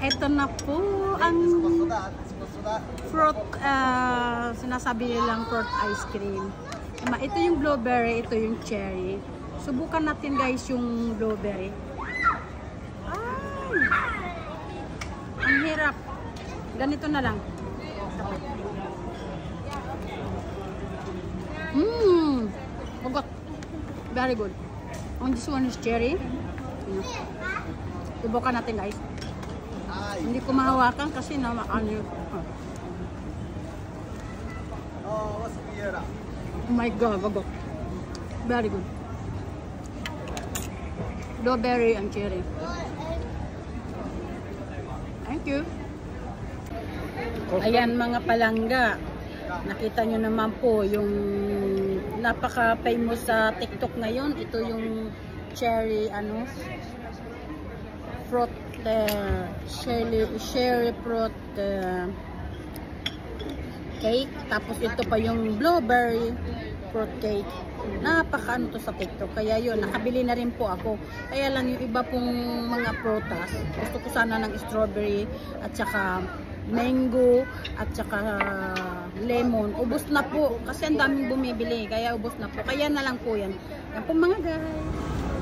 Ito na po ang fruit, sinasabi nilang fruit ice cream. Ito yung blueberry, ito yung cherry. Subukan natin guys yung blueberry. Ay! Ang hirap. Ganito na lang. Ugot. Very good. And this one is cherry. Subukan natin guys. Hindi ko mahawakan kasi na ano. Oh my god, ugot. Very good. Blueberry and cherry. Thank you. Ayan mga palangga. Nakita nyo naman po yung napaka-famous sa TikTok ngayon. Ito yung cherry fruit cherry fruit cake. Tapos ito pa yung blueberry fruit cake. Napaka to sa TikTok. Kaya yun, nakabili na rin po ako. Kaya lang yung iba pong mga prutas, gusto ko sana ng strawberry at saka mango at saka lemon. Ubos na po kasi ang daming bumibili. Kaya ubos na po. Kaya na lang po yan. Yan po mga guys.